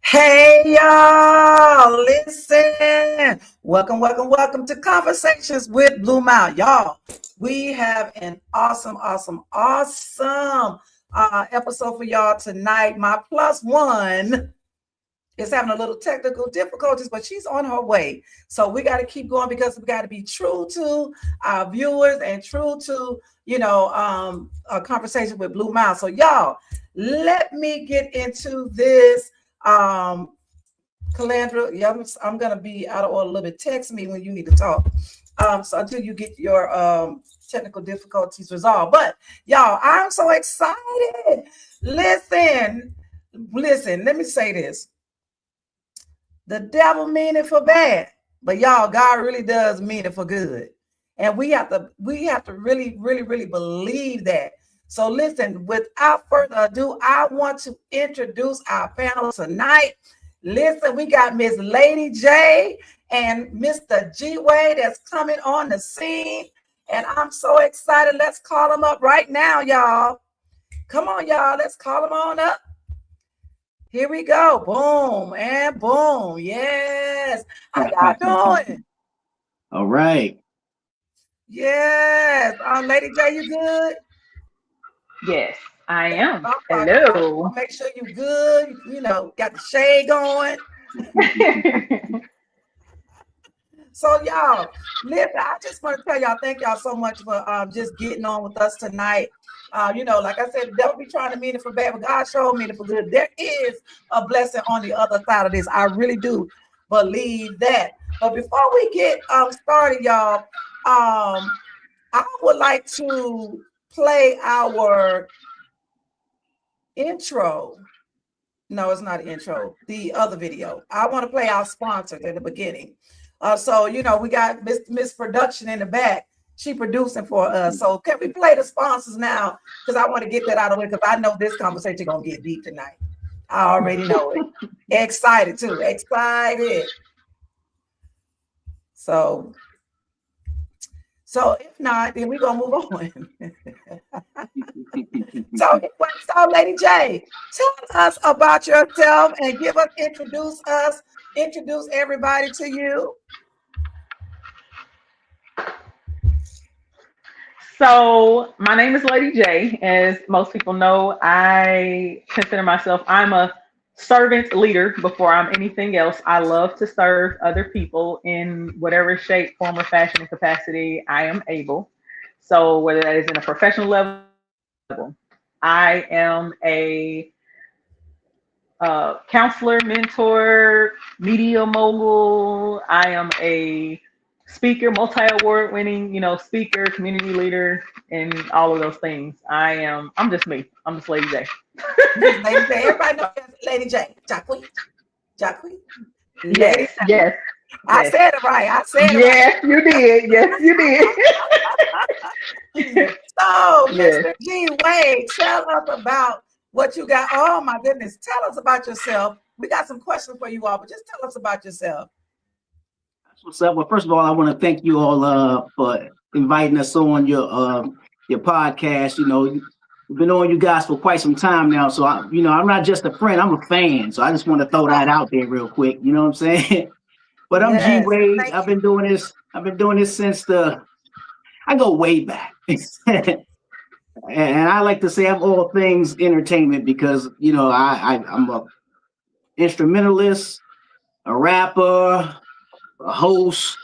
Hey y'all, listen. Welcome to Conversations with Blue Mouth. Y'all, we have an awesome episode for y'all tonight. My plus one is having a little technical difficulties, but she's on her way. So we got to keep going because we got to be true to our viewers and true to, a conversation with Blue Mouth. So y'all, let me get into this. Calandra, yeah, I'm gonna be out of order a little bit. Text me when you need to talk. So until you get your technical difficulties resolved. But y'all, I'm so excited. Listen, let me say this. The devil mean it for bad, but y'all, God really does mean it for good. And we have to really believe that. So listen, without further ado, I want to introduce our panel tonight. Listen, we got Miss Lady J and Mr. G Wade that's coming on the scene. And I'm so excited. Let's call them up right now, y'all. Come on, y'all. Let's call them on up. Here we go. Boom and boom. Yes. How y'all doing? All right. Yes. Lady J, you good? Yes, I am. Hello. Make sure you good. Got the shade going. So y'all, listen, I just want to tell y'all, thank y'all so much for just getting on with us tonight. Like I said, the devil be trying to mean it for bad, but God showed me it for good. There is a blessing on the other side of this. I really do believe that. But before we get started, y'all, I would like to play our intro. No, it's not an intro. The other video. I want to play our sponsors in the beginning. So we got Miss Production in the back. She producing for us. So can we play the sponsors now? Because I want to get that out of the way because I know this conversation gonna get deep tonight. I already know it. Excited too. Excited. So if not, then we're gonna move on. So Lady J, tell us about yourself and introduce everybody to you. So my name is Lady J. As most people know, I consider myself, I'm a servant leader before I'm anything else. I love to serve other people in whatever shape, form, or fashion and capacity I am able. So whether that is in a professional level, I am a counselor, mentor, media mogul. I am a speaker, multi-award winning, speaker, community leader, and all of those things. I'm just me. I'm just Lady J. Lady J. Everybody knows Lady J. Jacque. Yes. I said it right. Yes, you did. Yes, you did. So, Mr. G Wade, tell us about what you got. Oh my goodness. Tell us about yourself. We got some questions for you all, but just tell us about yourself. What's up? Well, first of all, I want to thank you all for inviting us on your podcast. We've been on you guys for quite some time now. So I'm not just a friend, I'm a fan. So I just want to throw that out there real quick. You know what I'm saying? But I'm G Wade. I've been doing this since I go way back. And I like to say I'm all things entertainment because I'm a instrumentalist, a rapper, a host,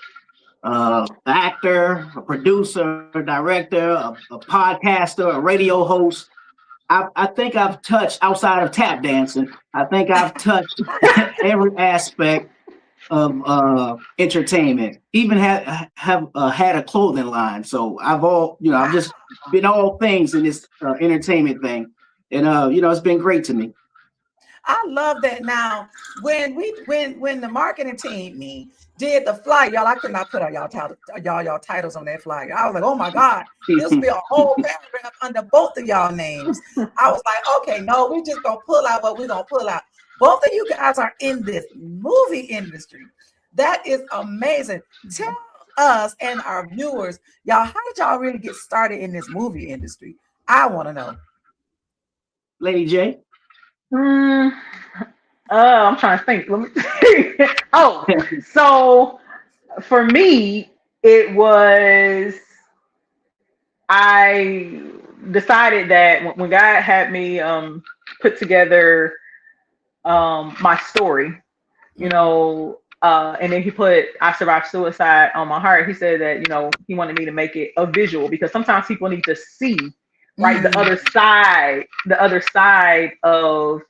actor, a producer, a director, a podcaster, a radio host. I think I've touched, outside of tap dancing, I think I've touched every aspect of entertainment. Even have had a clothing line. So I've just been all things in this entertainment thing, and it's been great to me. I love that. Now, when the marketing team did the flyer, y'all, I could not put y'all titles on that flyer. I was like, oh my God, this will be a whole paragraph under both of y'all names. I was like, okay, no, we just gonna pull out what we're gonna pull out. Both of you guys are in this movie industry. That is amazing. Tell us and our viewers, y'all, how did y'all really get started in this movie industry? I want to know. Lady J. I'm trying to think. Let me oh, so for me, it was I decided that when God had me put together my story, you Mm, know, and then he put I survived suicide on my heart. He said that, he wanted me to make it a visual because sometimes people need to see, right, mm, the other side of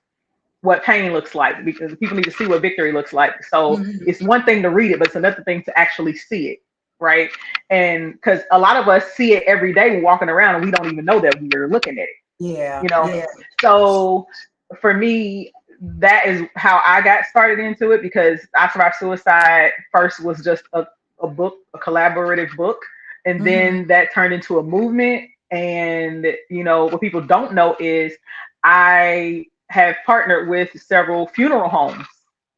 what pain looks like, because people need to see what victory looks like. So mm. it's one thing to read it, but it's another thing to actually see it, right? And because a lot of us see it every day walking around and we don't even know that we're looking at it, Yeah, you know? yeah. So for me, that is how I got started into it, because I Survived Suicide first was just a book, a collaborative book. And Hmm. then that turned into a movement. And, what people don't know is I have partnered with several funeral homes,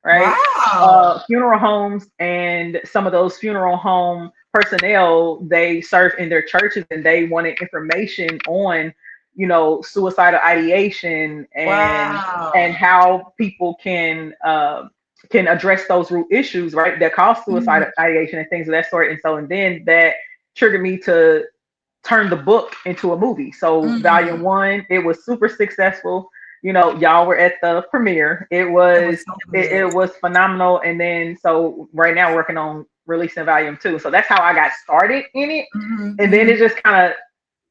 right? Wow. Funeral homes, and some of those funeral home personnel, they serve in their churches and they wanted information on, suicidal ideation and Wow. how people can address those root issues, right, that cause Mhm, suicidal ideation and things of that sort. And then that triggered me to turn the book into a movie. So volume mhm. one, it was super successful. Y'all were at the premiere. It It was was so it, good. it was phenomenal. And then so right now working on releasing volume two. So that's how I got started in it. Mhm, And then mhm. it just kind of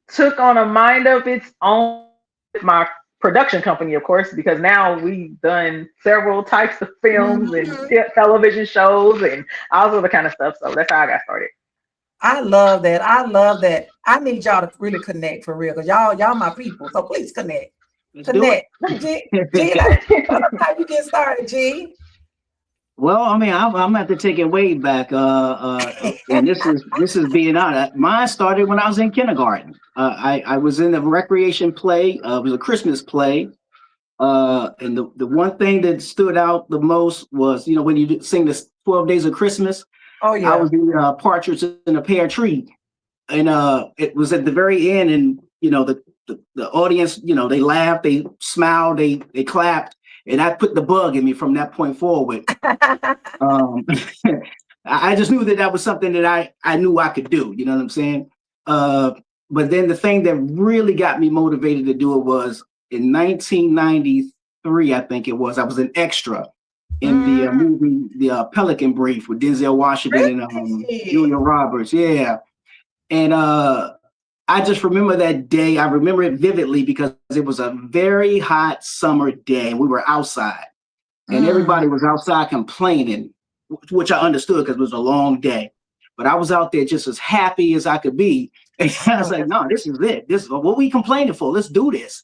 took on a mind of its own with my production company, of course, because now we've done several types of films and Mhm. television shows and all sorts of kind of stuff. So that's how I got started. I love that. I love that. I need y'all to really connect for real, because y'all my people. So please connect. Let's do Connect. G, tell us how you get started, G. Well, I mean, I'm gonna have to take it way back. And this is being honest. Mine started when I was in kindergarten. I was in a recreation play. It was a Christmas play. And the one thing that stood out the most was, when you sing the 12 Days of Christmas, Oh I yeah. was the partridge in a pear tree, and it was at the very end, and the audience, they laughed, they smiled, they clapped, and that put the bug in me from that point forward. Um, I just knew that was something that I knew I could do. You know what I'm saying? Uh, but then the thing that really got me motivated to do it was in 1993, I think it was. I was an extra in the Mm, movie The Pelican Brief with Denzel Washington and Julia really? Roberts. Yeah, and I just remember that day. I remember it vividly because it was a very hot summer day. We were outside and Mm. everybody was outside complaining, which I understood because it was a long day. But I was out there just as happy as I could be. And I was Oh, like, that's no, this is it. This is what we complaining for. Let's do this.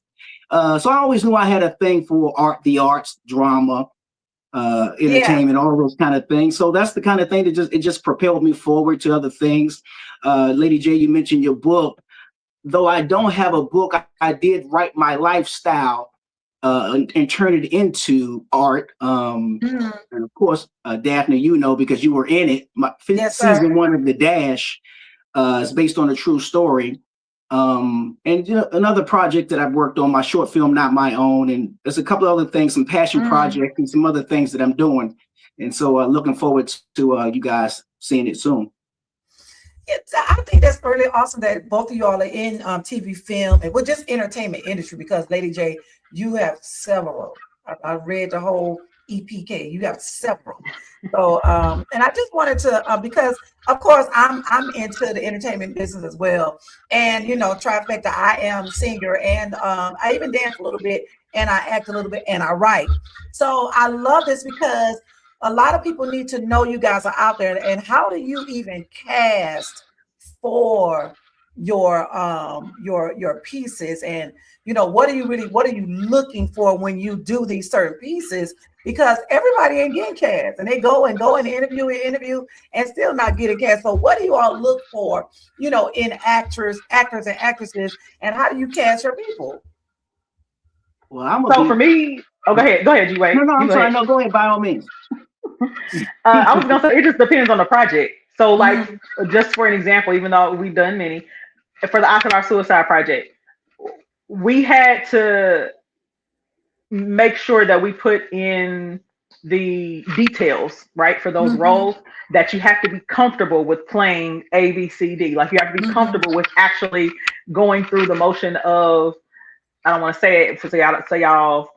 So I always knew I had a thing for art, the arts, drama, yeah. entertainment, all those kind of things. So that's the kind of thing that just propelled me forward to other things. Lady J, you mentioned your book. Though I don't have a book, I did write my lifestyle and turn it into art. Mhm. And of course, Daphne, because you were in it. Yes, sir. Season one of The Dash is based on a true story. And another project that I've worked on, my short film, Not My Own, and there's a couple other things, some passion Mm. projects and some other things that I'm doing. And so looking forward to you guys seeing it soon. I think that's really awesome that both of y'all are in TV, film, and well, just entertainment industry. Because Lady J, you have several. I read the whole EPK. You have several. So, and I just wanted to, because of course I'm into the entertainment business as well, and trifecta. I am singer, and I even dance a little bit, and I act a little bit, and I write. So I love this because a lot of people need to know you guys are out there. And how do you even cast for your pieces? And what are you looking for when you do these certain pieces? Because everybody ain't getting cast, and they go and interview and still not getting cast. So what do you all look for, in actors and actresses, and how do you cast your people? Well, I'm gonna So for be me, oh, go ahead, G no, Wade. no. You I'm go sorry. ahead. No, go ahead. By all means. I was gonna say it just depends on the project. So, like, Mm, just for an example, even though we've done many, for the Our Suicide project, we had to make sure that we put in the details, right, for those roles, that you have to be comfortable with playing A, B, C, D. Like you have to be comfortable with actually going through the motion of, I don't want to say it, so y'all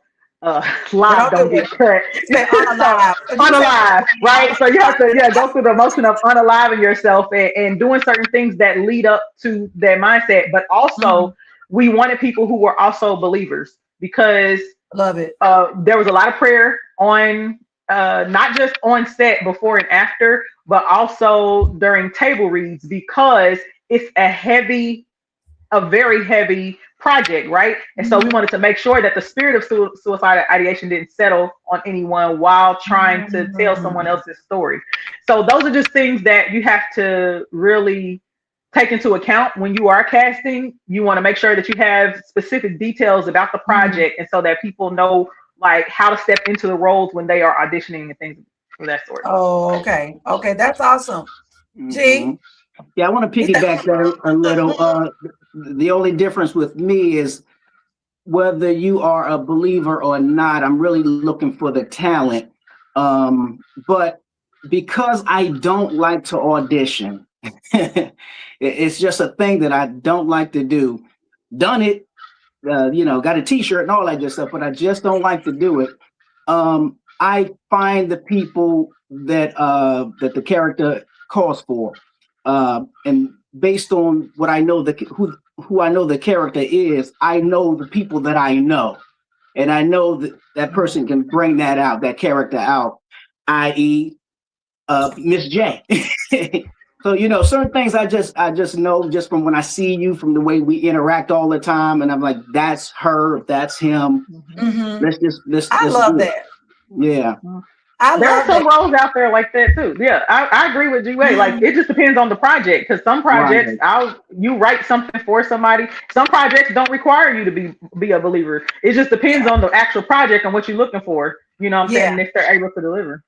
live don't get cut. Say unalive. Unalive, right? So you have to go through the motion of unaliving yourself and doing certain things that lead up to that mindset. But also, we wanted people who were also believers, because love it. There was a lot of prayer on not just on set before and after, but also during table reads, because it's a very heavy project, right? And so we wanted to make sure that the spirit of suicidal ideation didn't settle on anyone while trying to tell someone else's story. So those are just things that you have to really take into account when you are casting. You want to make sure that you have specific details about the project, and so that people know like how to step into the roles when they are auditioning and things of that sort. Oh, okay. Okay, that's awesome. G? Yeah, I want to piggyback there a little. The only difference with me is whether you are a believer or not, I'm really looking for the talent. But because I don't like to audition, it's just a thing that I don't like to do. Done it, got a t-shirt and all that good stuff, but I just don't like to do it. I find the people that the character calls for, and based on what I know, who I know the character is, I know the people that I know, and I know that that person can bring that character out, i.e. Miss J. So certain things I just know just from when I see you, from the way we interact all the time, and I'm like, that's her, that's him. Let's I love that. Yeah. There are some roles out there like that too. Yeah, I agree with G-Way. Like it just depends on the project, because some projects you write something for somebody. Some projects don't require you to be a believer. It just depends on the actual project and what you're looking for. You know what I'm saying? If they're able to deliver.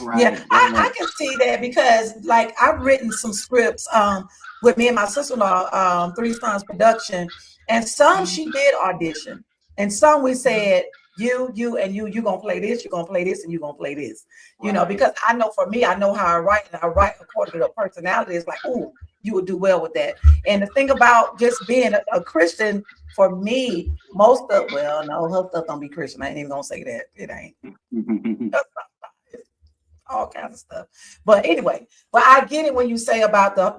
Right. Yeah, I can see that, because like I've written some scripts with me and my sister-in-law, Three Sons Production, and some she did audition, and some we said, you gonna play this, you're gonna play this, and you're gonna play this. Because I know for me, I know how I write, and I write according to the personality. It's like, oh, you would do well with that. And the thing about just being a Christian, for me, her stuff don't be Christian. I ain't even gonna say that. It ain't. All kinds of stuff. But anyway, I get it when you say about the,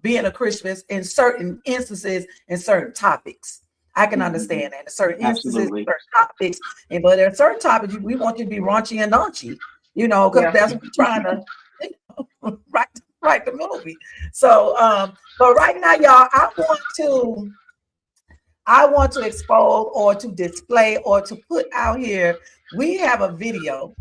being a Christian in certain instances and certain topics. I can understand that in certain instances, certain topics, but there are certain topics we want you to be raunchy and naughty, because that's what we're trying to write the movie. So, but right now, y'all, I want to expose or to display or to put out here. We have a video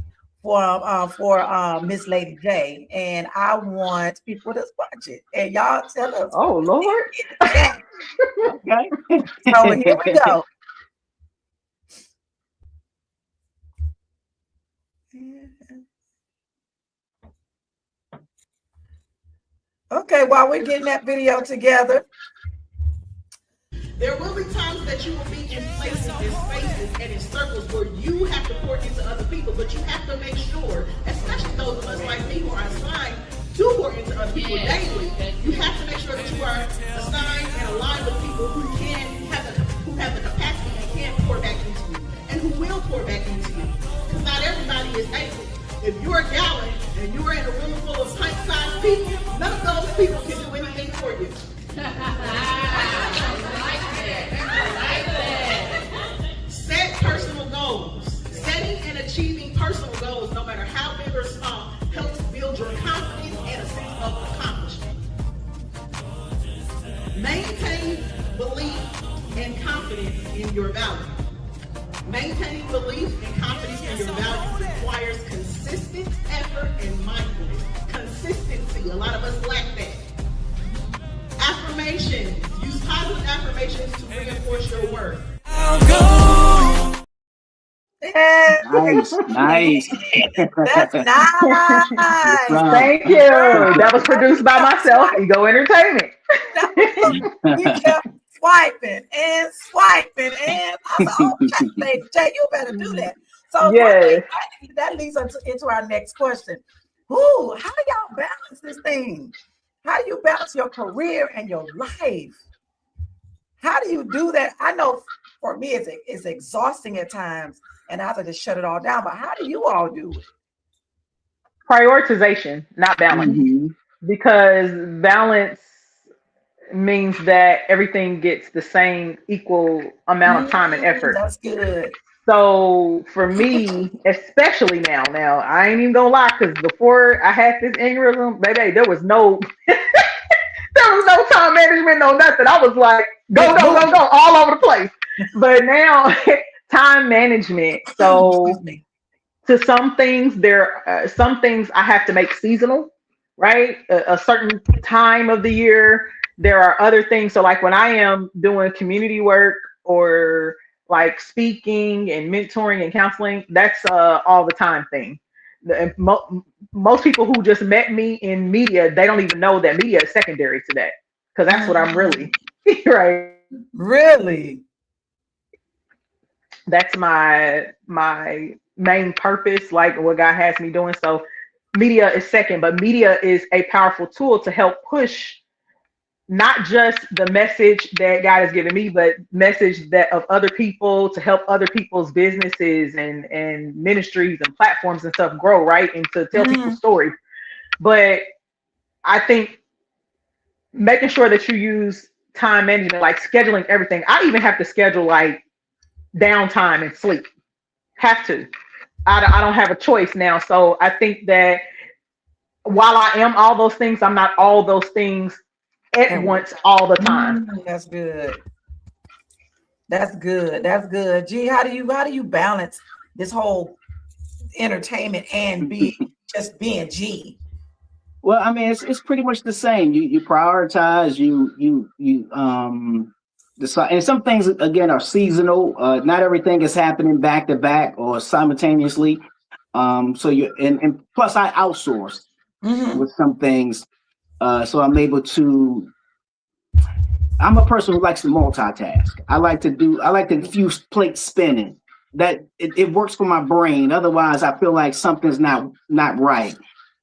for Miss Lady J, and I want people to watch it, and y'all tell us. Oh Lord! Okay, so here we go. Okay, while we're getting that video together. There will be times that you will be in places, in spaces, and in circles where you have to pour into other people, but you have to make sure, especially those of us like me who are assigned to pour into other people daily, you have to make sure that you are assigned and aligned with people who have the capacity and can pour back into you, and who will pour back into you. Because not everybody is able. If you're a gallon and you're in a room full of pint-sized people, none of those people can do anything for you. Set personal goals. Setting and achieving personal goals, no matter how big or small, helps build your confidence and a sense of accomplishment. Maintain belief and confidence in your value. Maintaining belief and confidence in your value requires consistent effort and mindfulness. Consistency, a lot of us lack that. Affirmations. Use positive affirmations to reinforce your worth. Nice. That's nice. Thank you. That was produced by myself, Ego Entertainment. swiping and swiping. And I said, oh, Lady J, you better do that. So Yes. that leads us into our next question. Ooh, how do y'all balance this thing? How do you balance your career and your life? How do you do that? I know for me, it's exhausting at times, and I have to just shut it all down. But how do you all do it? Prioritization, not balance. Mhm. Because balance means that everything gets the same equal amount of time and effort. That's good. So for me, especially now I ain't even gonna lie, because before I had this aneurysm, baby, there was no time management, no nothing. I was like, go, all over the place. But now, time management. So Excuse me. to some things, some things I have to make seasonal, right? A certain time of the year. There are other things. So like when I am doing community work or like speaking and mentoring and counseling, that's all the time thing. Most people who just met me in media, they don't even know that media is secondary to that, because that's what I'm really right. Really? That's my main purpose, like what God has me doing. So media is second, but media is a powerful tool to help push not just the message that God has given me, but message that of other people, to help other people's businesses and ministries and platforms and stuff grow, right? And to tell people's stories. But I think making sure that you use time management, like scheduling everything. I even have to schedule like downtime and sleep. Have to. I don't have a choice now. So I think that while I am all those things, I'm not all those things at once all the time. That's good. That's good. That's good. Gee, how do you balance this whole entertainment and being G? Well, I mean, it's pretty much the same. You prioritize, you decide, and some things again are seasonal. Not everything is happening back to back or simultaneously. So you and plus I outsource with some things, so I'm able to. I'm a person who likes to multitask. I like to fuse plates spinning. That it works for my brain. Otherwise, I feel like something's not right.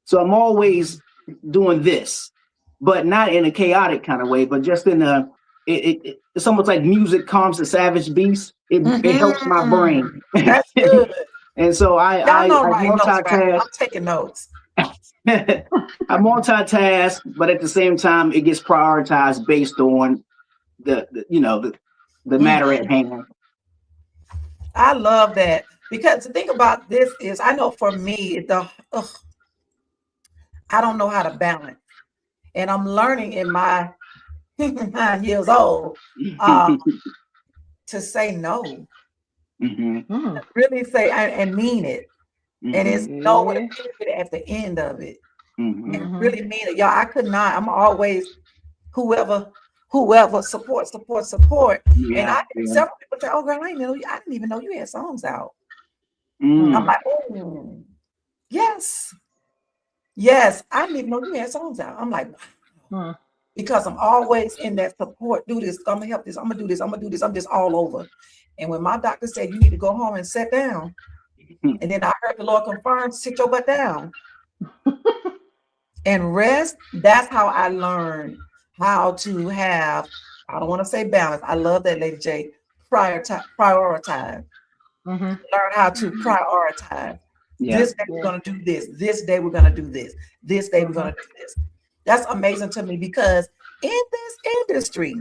So I'm always doing this, but not in a chaotic kind of way, but just in a it's almost like music calms the savage beast. It helps my brain. That's good. And so I multitask. I'm taking notes. I multitask, but at the same time, it gets prioritized based on the matter at hand. I love that, because the thing about this is, I know for me, I don't know how to balance, and I'm learning in my 9 years old to say no, really say and mean it, and it's no with a period at the end of it, and really mean it, y'all. I could not. I'm always whoever support. Yeah, and several people say, "Oh, girl, I didn't even know you had songs out." I'm like, "Oh, yes, I didn't even know you had songs out." I'm like, wow. Because I'm always in that support. Do this. I'm gonna help this. I'm gonna do this. I'm gonna do this. I'm just all over. And when my doctor said you need to go home and sit down, and then I heard the Lord confirm, sit your butt down and rest. That's how I learned how to have, I don't want to say balance. I love that, Lady J. Prioritize. Learn how to prioritize. Yeah. This day we're going to do this. This day we're going to do this. This day we're going to do this. That's amazing to me, because in this industry,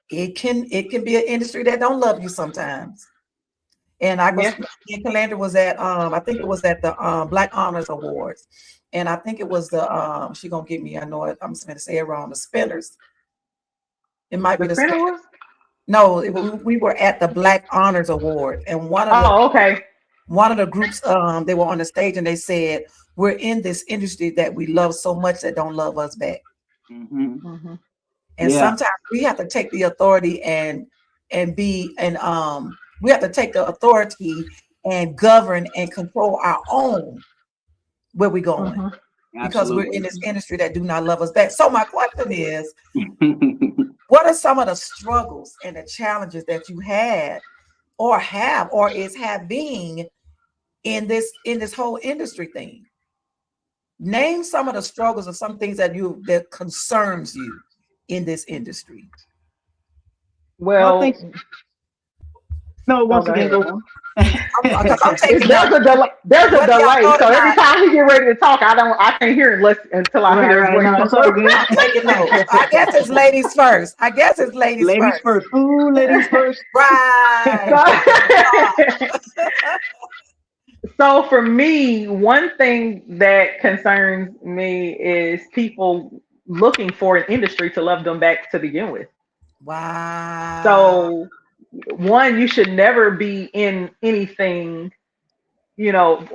it can be an industry that don't love you sometimes. And I guess Calandra was at I think it was at the Black Honors Awards. And I think it was the she gonna get me. I know it. I'm just gonna say it wrong. The Spinners. It might be the Spinners. No, we were at the Black Honors Award, and one of the groups they were on the stage, and they said, "We're in this industry that we love so much that don't love us back." And sometimes we have to take the authority and we have to take the authority and govern and control our own where we're going, because we're in this industry that do not love us back. So my question is, What are some of the struggles and the challenges that you had or have or is having in this whole industry thing? Name some of the struggles or some things that concerns you in this industry. Well, I think no. Once again, go on. I'm taking there's a delay. There's a Whether y'all delay. know it So or every not. time he get ready to talk, I can't hear it until I hear his voice. No, it's all good. I'm taking notes. I guess it's ladies first. Ladies first. Ooh, ladies first. Right. So for me, one thing that concerns me is people looking for an industry to love them back to begin with. Wow. So one, you should never be in anything, I'll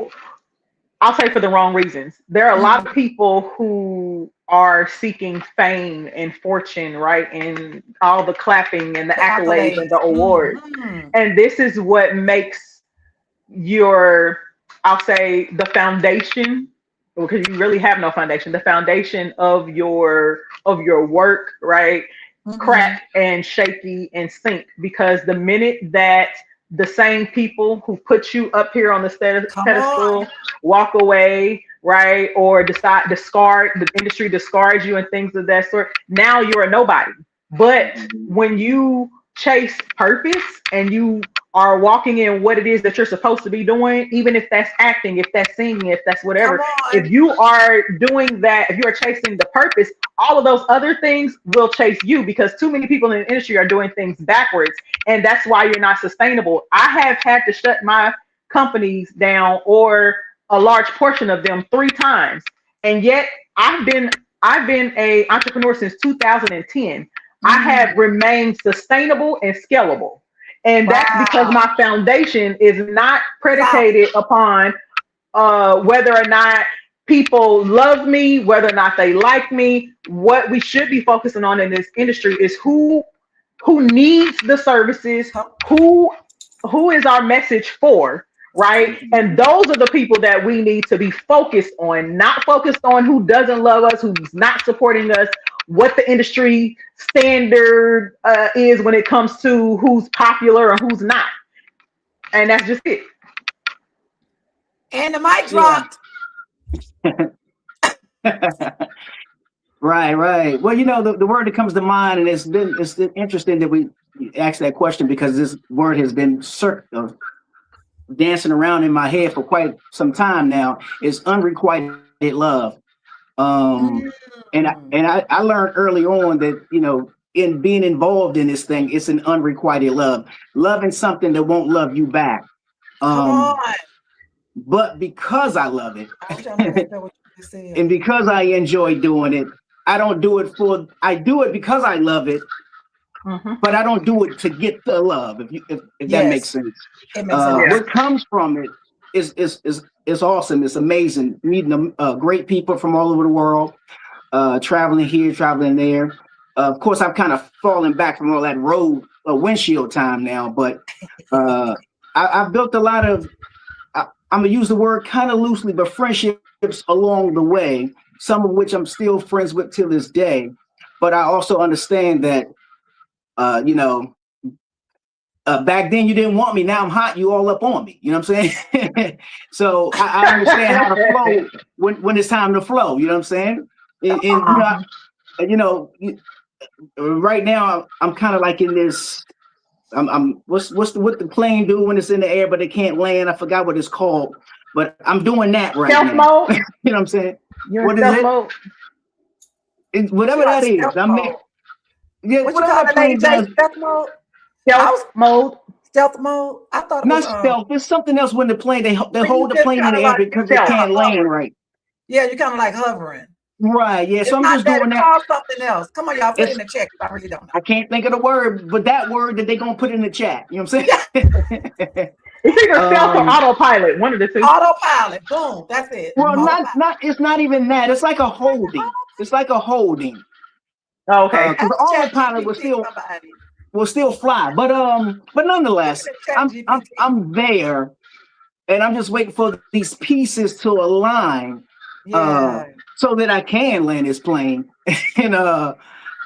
say for the wrong reasons. There are a lot of people who are seeking fame and fortune, right? And all the clapping and the accolades and the awards. Mm-hmm. And this is what makes I'll say the foundation, because you really have no foundation, the foundation of your work, right? Mm-hmm. Crack and shaky and sink, because the minute that the same people who put you up here on the pedestal walk away, right, or discard the industry discards you and things of that sort, now you're a nobody. But when you chase purpose and you are walking in what it is that you're supposed to be doing, even if that's acting, if that's singing, if that's whatever, if you are doing that, if you are chasing the purpose, all of those other things will chase you, because too many people in the industry are doing things backwards, and that's why you're not sustainable. I have had to shut my companies down, or a large portion of them, 3 times, and yet I've been a entrepreneur since 2010. I have remained sustainable and scalable. And that's because my foundation is not predicated upon whether or not people love me, whether or not they like me. What we should be focusing on in this industry is who needs the services, who is our message for, right? And those are the people that we need to be focused on, not focused on who doesn't love us, who's not supporting us, what the industry standard is when it comes to who's popular or who's not. And that's just it. And the mic dropped. Right. Well, the word that comes to mind, and it's interesting that we asked that question, because this word has been dancing around in my head for quite some time now, is unrequited love. And I learned early on that, in being involved in this thing, it's an unrequited love, loving something that won't love you back. Come on. But because I love it, and because I enjoy doing it, I do it because I love it, but I don't do it to get the love, if that makes sense. It makes sense. What comes from it is awesome. It's amazing, meeting great people from all over the world, traveling here, traveling there. Of course, I've kind of fallen back from all that road windshield time now, but I've built a lot of, I'm going to use the word kind of loosely, but friendships along the way, some of which I'm still friends with till this day. But I also understand that, back then you didn't want me. Now I'm hot. You all up on me. You know what I'm saying? So I understand how to flow when it's time to flow. You know what I'm saying? And right now I'm kind of like in this. What's the plane do when it's in the air but it can't land? I forgot what it's called, but I'm doing that right stealth now. mode. You know what I'm saying? You're what in is stealth it? Mode. It's whatever that is. What you call it, Lady J? Stealth mode. Stealth mode. I thought it not was stealth. It's something else when the plane they hold the plane in the air because they can't land right. Yeah, you're kind of like hovering. Right. Yeah. So I'm just doing that. Call something else. Come on, y'all. Put it in the chat. I really don't know. I can't think of the word, but that word that they're gonna put in the chat. You know what I'm saying? It's either stealth or autopilot. One of the two. Autopilot. Boom. That's it. Well, not. It's not even that. It's like a holding. It's like a holding. Oh, okay. Because autopilot will still fly, but nonetheless, I'm there, and I'm just waiting for these pieces to align, so that I can land this plane, and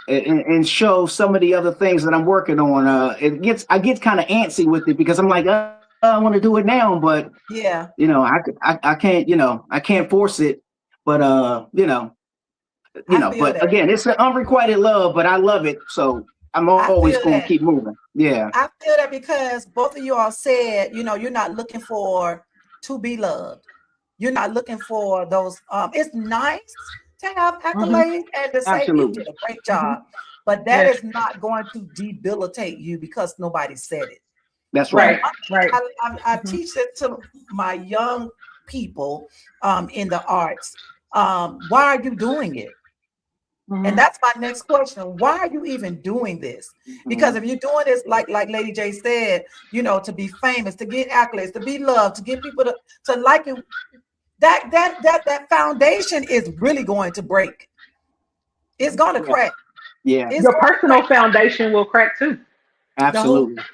and show some of the other things that I'm working on. I get kind of antsy with it because I'm like, I want to do it now, but Yeah. I can't, I can't force it. But I feel but that. again, it's an unrequited love, but I love it, so I'm I always feel going to that. keep moving. Yeah, I feel that because both of you all said, you're not looking for to be loved. You're not looking for those. It's nice to have Mhm. accolades and to say you absolutely. did a great Mhm. job, but that Yes. is not going to debilitate you because nobody said it. That's But Right. right. one Right. thing I Mhm. teach it to my young people in the arts. Why are you doing it? And Mhm. that's my next question. Why are you even doing this? Because Mhm. if you're doing this, like Lady J said, to be famous, to get accolades, to be loved, to get people to like you, that foundation is really going to break. It's going to Yeah, crack. yeah, It's Your going to personal crack. foundation will crack too. The who? absolutely.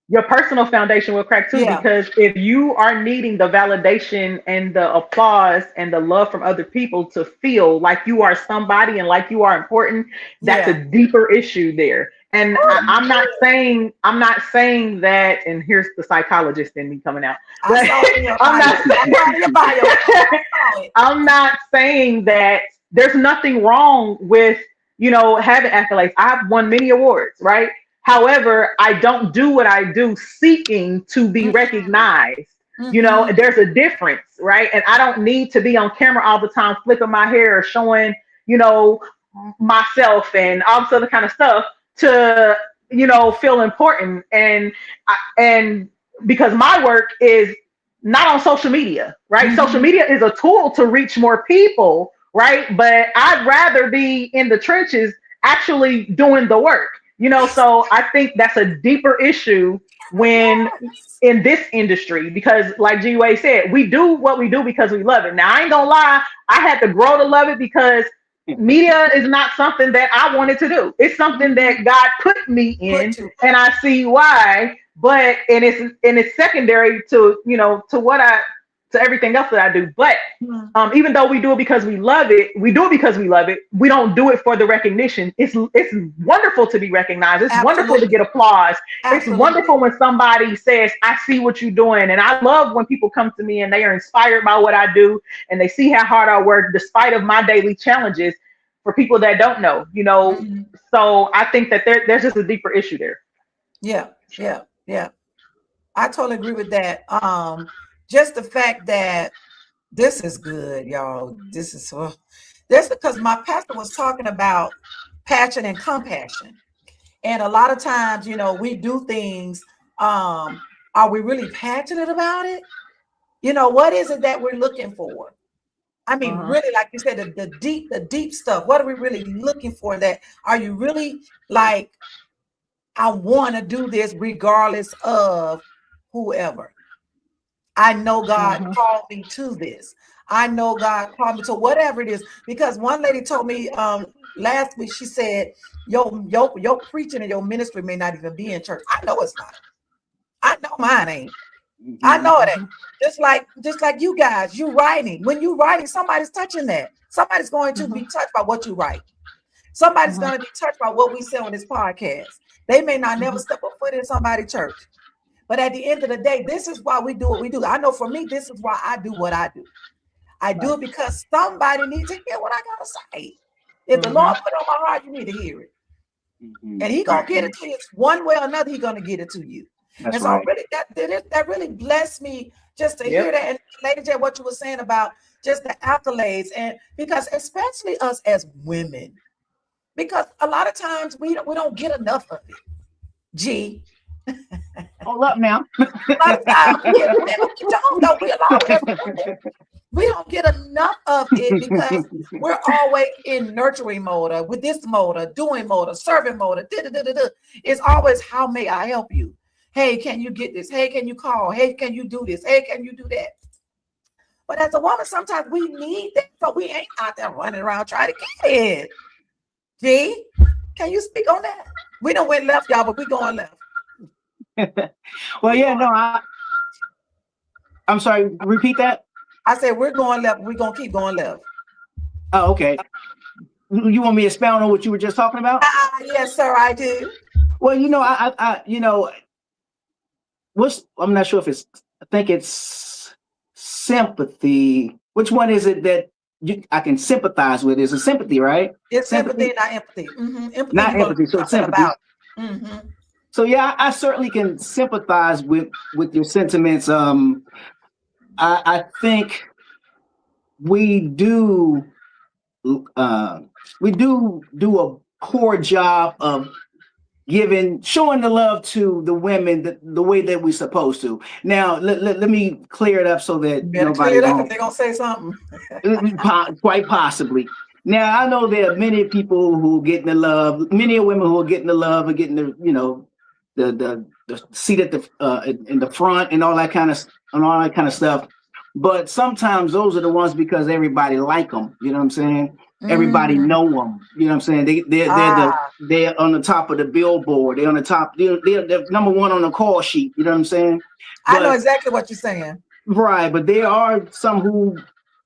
Your personal foundation will crack too, Yeah, because if you are needing the validation and the applause and the love from other people to feel like you are somebody and like you are important, that's a yeah. deeper issue there. And Woo! Mhm. I'm not saying that, and here's the psychologist in me coming out, I but saw it in your I'm bio. not I saw it in your bio. I saw it. I'm not saying that there's nothing wrong with, having accolades. I've won many awards, right? However, I don't do what I do seeking to be recognized. Mm-hmm. There's a difference, right? And I don't need to be on camera all the time flipping my hair or showing, you know, myself and all this other kind of stuff to, feel important. And because my work is not on social media, right? Social Mm-hmm. media is a tool to reach more people, right? But I'd rather be in the trenches actually doing the work, so I think that's a deeper issue when Yes. in this industry, because like G-Way said, we do what we do because we love it. Now, I ain't gonna lie, I had to grow to love it because media is not something that I wanted to do. It's something Mm-hmm. that God put me Put in, to. and I see why. But it's secondary to to everything else that I do. But Mm-hmm. even though we do it because we love it, we do it because we love it. We don't do it for the recognition. It's wonderful to be recognized. It's wonderful to Absolutely. get applause. It's Absolutely. wonderful when somebody says, "I see what you're doing," and I love when people come to me and they are inspired by what I do and they see how hard I work, despite of my daily challenges. For people that don't know. Mhm. So I think that there's just a deeper issue there. Yeah, yeah, yeah. I totally agree with that. Just the fact that this is good, y'all. This is this because my pastor was talking about passion and compassion. And a lot of times, we do things. Are we really passionate about it? What is it that we're looking for? I mean, Uh-huh. really, like you said, the deep stuff. What are we really looking for? That are you really like, I want to do this regardless of whoever. I know God Uh-huh. called me to this. I know God called me to whatever it is. Because one lady told me last week, she said, your preaching and your ministry may not even be in church. I know it's not. I know mine ain't. I Mhm. know it ain't. Uh-huh. Just like you guys, you writing. When you writing, somebody's touching that. Somebody's going to Uh-huh. be touched by what you write. Somebody's Uh-huh. going to be touched by what we say on this podcast. They may not never Uh-huh. step a foot in somebody's church. But at the end of the day, this is why we do what we do. I know for me, this is why I do what I do. I do Right. it because somebody needs to hear what I gotta say. If the Uh-huh. Lord put it on my heart, you need to hear it. Mhm. And He gonna Right. get it to you. One way or another, He gonna get it to you. That's And so right. really that really blessed me just to hear Yep. that. And Lady J, what you were saying about just the accolades, and because especially us as women, because a lot of times we don't get enough of it. G. Hold up now. A lot of times we don't though. We allow it as women. We don't get enough of it because we're always in nurturing mode, or with this mode, or doing mode, or serving mode, or da-da-da-da-da. It's always, how may I help you? Hey, can you get this? Hey, can you call? Hey, can you do this? Hey, can you do that? But as a woman, sometimes we need that, so we ain't out there running around trying to get it. G, can you speak on that? We don't went left, y'all, but we going left. Well, We yeah, going. no, I'm sorry. Repeat that. I said we're going left. We're gonna keep going left. Oh, okay. You want me to expound on what you were just talking about? Yes, sir, I do. Well, I'm not sure if it's. I think it's sympathy. Which one is it that I can sympathize with? Is it sympathy, right? It's sympathy, not empathy. Empathy, not empathy. So sympathy. Mm-hmm. So yeah, I certainly can sympathize with your sentiments. I think we do do a poor job of showing the love to the women the way that we're supposed to. Now, let me clear it up so that nobody won't. They're gonna say something. Quite possibly. Now, I know there are many people who get in the love. Many women who are getting the love and getting the seat at the in the front and all that kind of stuff. But sometimes those are the ones because everybody like them. You know what I'm saying? Everybody know them. You know what I'm saying? They're on the top of the billboard. They're on the top. They're number one on the call sheet. You know what I'm saying? I know exactly what you're saying. Right, but there are some who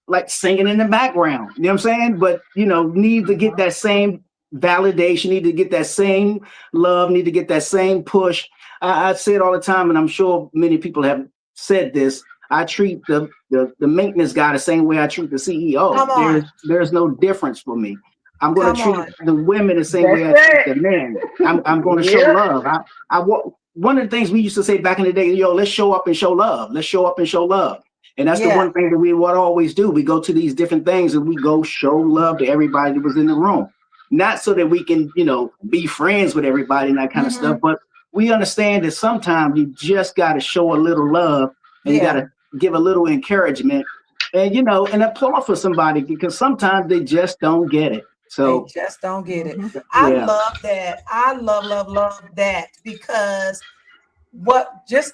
like singing in the background. You know what I'm saying? But need to get that same validation. Need to get that same love. Need to get that same push. I say it all the time, and I'm sure many people have said this. I treat the maintenance guy the same way I treat the CEO. There's no difference for me. I'm going to treat the women the same way I treat the men. I'm going to show love. One of the things we used to say back in the day, let's show up and show love. Let's show up and show love. And that's the one thing that we would always do. We go to these different things and we go show love to everybody that was in the room. Not so that we can, be friends with everybody and that kind of stuff, but we understand that sometimes you just got to show a little love and you got to give a little encouragement and and applaud for somebody because sometimes they just don't get it. So they just don't get it. I love that. I love that because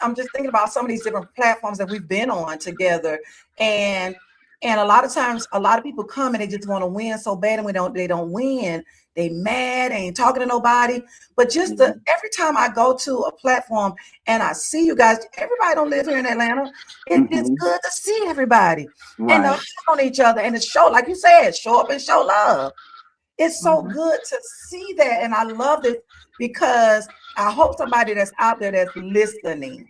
I'm just thinking about some of these different platforms that we've been on together, and a lot of times a lot of people come and they just want to win so bad, and they don't win. They mad, ain't talking to nobody. But just every time I go to a platform and I see you guys, everybody don't live here in Atlanta. It's good to see everybody and to hug on each other and to show, like you said, show up and show love. It's so good to see that, and I love it because I hope somebody that's out there that's listening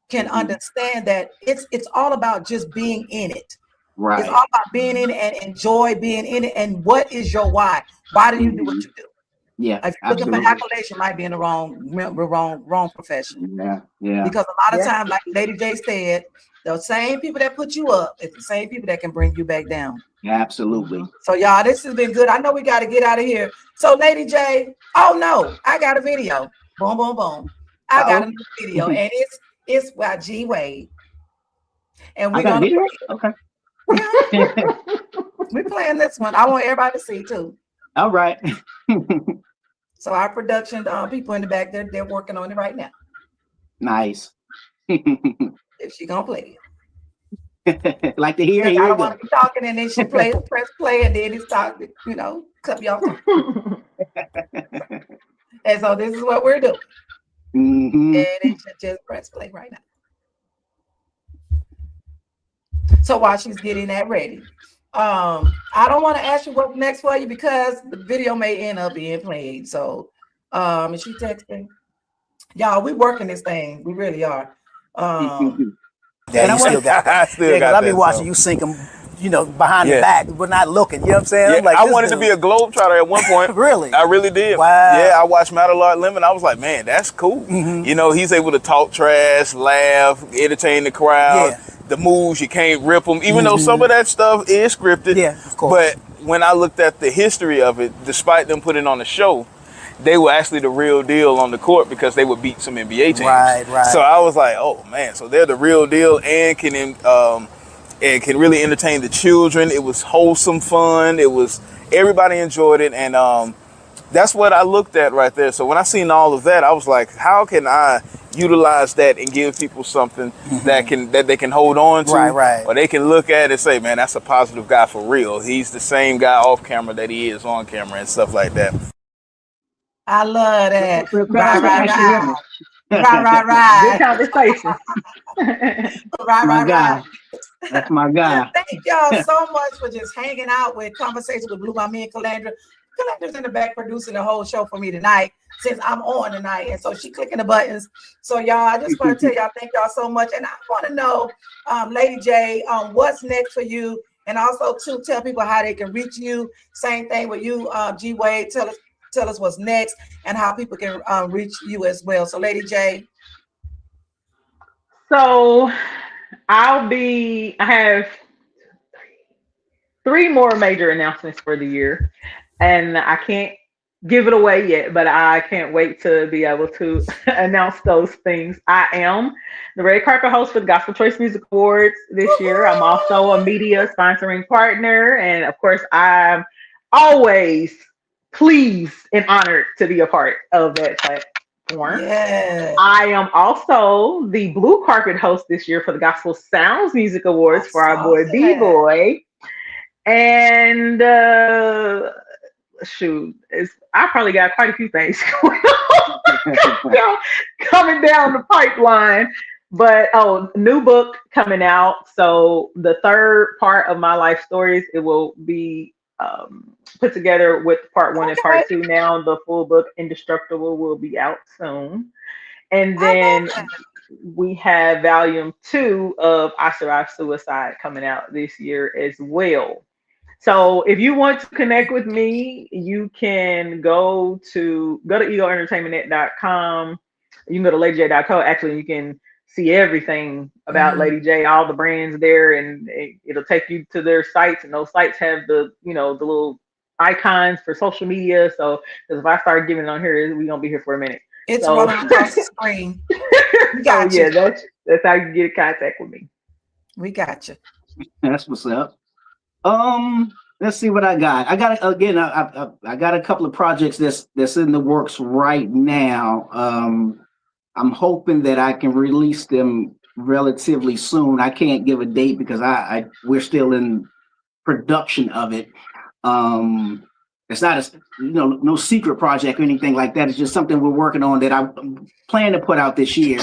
can understand that it's all about just being in it. Right. It's all about being in it and enjoy being in it. And what is your why? Why do you do what you do? Yeah. If you're looking for accolades, you might be in the wrong profession. Yeah. Because a lot of times, like Lady J said, the same people that put you up, it's the same people that can bring you back down. Absolutely. So y'all, this has been good. I know we got to get out of here. So Lady J, oh no, I got a video. Boom, boom, boom. I got a new video, and it's by G Wade. And we're gonna okay. Yeah. We're playing this one. I want everybody to see too. All right. So our production people in the back, they're working on it right now. Nice. If she gonna play it. Like to hear. I don't want to be talking and then she press play and then it's talk, cut me off. And so this is what we're doing. And it should just press play right now. So while she's getting that ready, I don't want to ask you what's next for you because the video may end up being played. So is she texting? Y'all, we working this thing. We really are. Yeah, you still got I be watching you sink them, behind the back. We're not looking. You know what I'm saying? Yeah, I'm like, I wanted to be a globetrotter at one point. Really? I really did. Wow. Yeah, I watched Matalard Lemon. I was like, man, that's cool. He's able to talk trash, laugh, entertain the crowd. Yeah. The moves, you can't rip them, even though some of that stuff is scripted. Yeah, of course. But when I looked at the history of it, despite them putting on the show, they were actually the real deal on the court because they would beat some NBA teams. Right. So I was like, oh man, so they're the real deal and can really entertain the children. It was wholesome fun. Everybody enjoyed it, and that's what I looked at right there. So when I seen all of that, I was like, how can I utilize that and give people something that they can hold on to, right. Or they can look at and say, man, that's a positive guy for real. He's the same guy off camera that he is on camera and stuff like that. I love that. Right. Good conversation. Right. That's my guy. Thank y'all so much for just hanging out with Conversation with Blue by me and Calandra. Calandra's in the back producing the whole show for me tonight since I'm on tonight. And so she clicking the buttons. So y'all, I just want to tell y'all, thank y'all so much. And I want to know, Lady J, what's next for you? And also to tell people how they can reach you. Same thing with you, G Wade. Tell us what's next and how people can reach you as well. So Lady J. So I have 3 more major announcements for the year, and I can't give it away yet, but I can't wait to be able to announce those things. I am the red carpet host for the Gospel Choice Music Awards this year. I'm also a media sponsoring partner, and of course, I'm always pleased and honored to be a part of that platform. Yeah. I am also the blue carpet host this year for the Gospel Sounds Music Awards for our boy B-Boy. And I probably got quite a few things coming down the pipeline. But new book coming out. So the third part of my life stories, it will be put together with part 1 and part 2. Now the full book Indestructible will be out soon. And then we have volume 2 of I Survived Suicide coming out this year as well. So if you want to connect with me, you can go to egoentertainmentnet.com. You can go to ladyj.co. Actually, you can see everything about Lady J, all the brands there, and it'll take you to their sites. And those sites have the little icons for social media. So because if I start giving it on here, we're gonna be here for a minute. It's running across the screen. We got you. Yeah, that's how you get in contact with me. We got you. That's what's up. Let's see what I got. I got again. I got a couple of projects that's in the works right now. I'm hoping that I can release them relatively soon. I can't give a date because we're still in production of it. It's not no secret project or anything like that. It's just something we're working on that I plan to put out this year,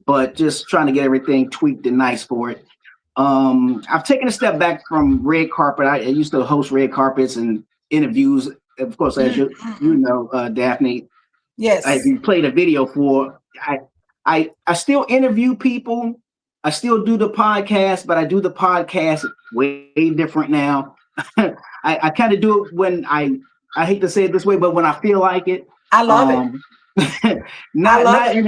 but just trying to get everything tweaked and nice for it. I've taken a step back from red carpet. I used to host red carpets and interviews, of course, as you know, Daphne. Yes. I played a video for. I still interview people. I still do the podcast, but I do the podcast way different now. I kind of do it when I hate to say it this way, but when I feel like it. I love it. Not in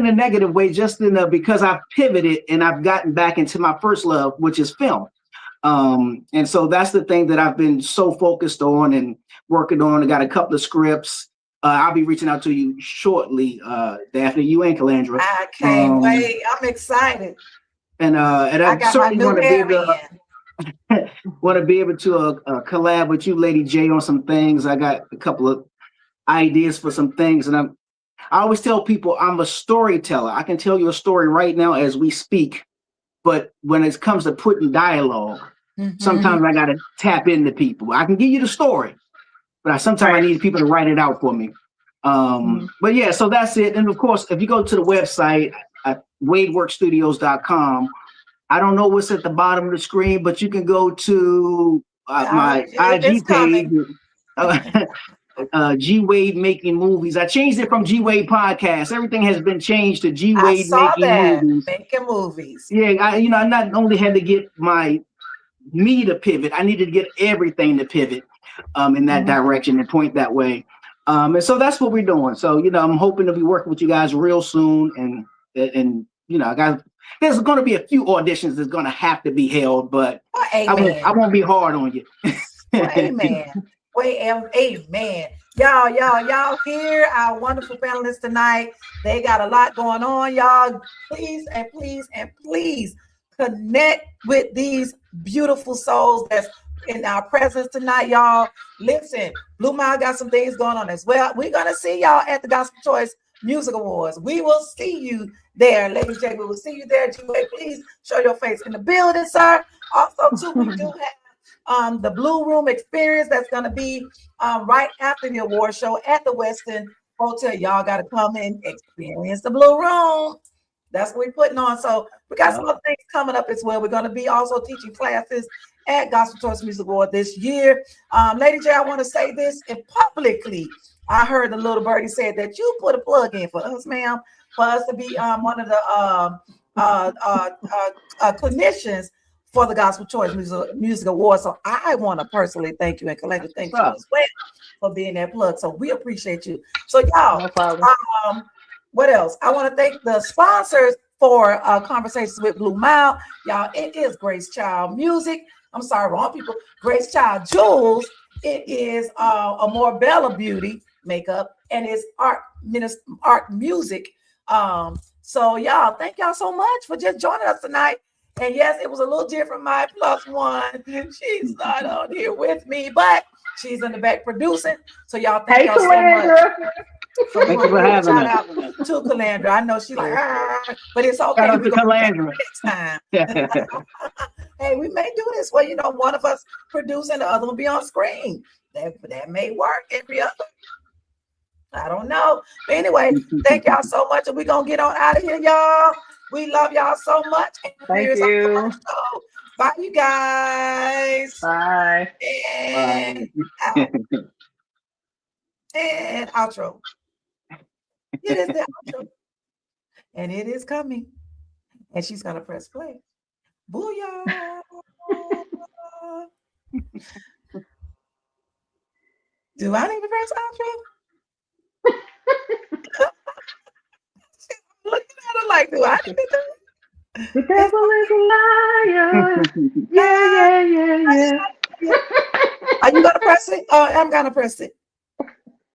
a negative way, just because I've pivoted and I've gotten back into my first love, which is film. And so that's the thing that I've been so focused on and working on. I got a couple of scripts. I'll be reaching out to you shortly, Daphne, you and Calandra. I can't wait. I'm excited. And I certainly want to be able to collab with you, Lady J, on some things. I got a couple of ideas for some things, and I always tell people I'm a storyteller. I can tell you a story right now as we speak, but when it comes to putting dialogue, sometimes I got to tap into people. I can give you the story, but sometimes I need people to write it out for me. But yeah, so that's it. And of course, if you go to the website at wadeworkstudios.com, I don't know what's at the bottom of the screen, but you can go to my IG page. G Wade Making Movies. I changed it from G Wade Podcast. Everything has been changed to G Wade Movies. Making movies. Yeah, I not only had to get me to pivot, I needed to get everything to pivot in that direction and point that way. And so that's what we're doing. So I'm hoping to be working with you guys real soon, and there's going to be a few auditions that's going to have to be held, but I won't be hard on you. Amen. Amen. Y'all hear our wonderful panelists tonight. They got a lot going on, y'all. Please connect with these beautiful souls that's in our presence tonight, y'all. Listen, Blue Mile got some things going on as well. We're gonna see y'all at the Gospel Choice Music Awards. We will see you there, Lady J. We will see you there. G-Way, please show your face in the building, sir. Also, too, we do have the Blue Room experience that's going to be right after the award show at the Westin Hotel. Y'all got to come and experience the Blue Room. That's what we're putting on. So we got some other things coming up as well. We're going to be also teaching classes at Gospel Choice Music Award this year. Lady J, I want to say this, and publicly, I heard the little birdie said that you put a plug in for us, ma'am, for us to be one of the clinicians for the Gospel Choice Music Award. So I want to personally thank you and collectively thank you as well for being that plug. So we appreciate you. So y'all, No problem. what else? I want to thank the sponsors for Conversations with Blue Mile. Y'all, it is Grace Child Music. I'm sorry, wrong people. Grace Child Jewels. It is Amore Bella Beauty Makeup, and it's art music. So y'all, thank y'all so much for just joining us tonight. And yes, it was a little different. My plus one, she's not on here with me, but she's in the back producing. So y'all, thank y'all so much. So thank you for having us. Shout out to Calandra. I know she's like, but it's okay. Shout out to Calandra next time. Hey, we may do this where one of us produce and the other will be on screen. That may work every other. I don't know. But anyway, thank y'all so much. And we're gonna get on out of here, y'all. We love y'all so much. Thank you. Bye, you guys. Bye. And and outro. It is the outro. And it is coming. And she's gonna press play. Booyah. Do I need to press outro? Looking at her like, do I need to do it? The devil is a liar. Yeah. Are you gonna press it? Oh, I'm gonna press it.